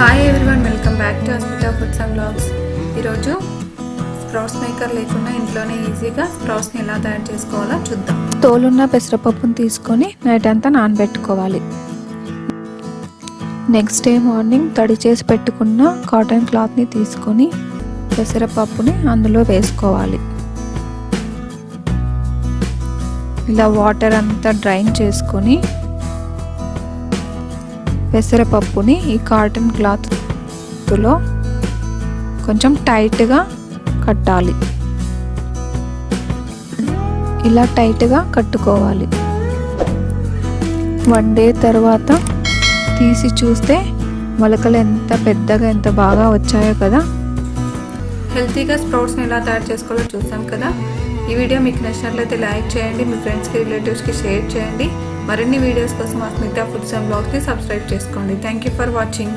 Hi everyone, welcome back to Asmita foods and vlogs. ఈరోజు sprouts maker లేకుండా ఇంట్లోనే ఈజీగా స్ప్రౌట్స్ని ఎలా తయారు చేసుకోవాలో చూద్దాం. తోలున్న పెసరపప్పును తీసుకొని నైట్ అంతా నానబెట్టుకోవాలి. నెక్స్ట్ డే మార్నింగ్ తడి చేసి పెట్టుకున్న కాటన్ క్లాత్ని తీసుకొని పెసరపప్పుని అందులో వేసుకోవాలి. ఇలా వాటర్ అంతా డ్రైన్ చేసుకొని పెసరపప్పుని ఈ కాటన్ క్లాత్లో కొంచెం టైట్గా కట్టాలి. ఇలా టైట్గా కట్టుకోవాలి. 1 డే తర్వాత తీసి చూస్తే మొలకలు ఎంత పెద్దగా ఎంత బాగా వచ్చాయో కదా. హెల్తీగా స్ప్రౌట్స్ని ఎలా తయారు చేసుకోవాలో చూసాం కదా. ఈ వీడియో మీకు నచ్చినట్లయితే లైక్ చేయండి, మీ ఫ్రెండ్స్కి రిలేటివ్స్కి షేర్ చేయండి. మరిన్ని వీడియోస్ కోసం అస్మితా ఫుడ్స్ అండ్ వ్లాగ్స్ని సబ్స్క్రైబ్ చేసుకోండి. Thank you for watching.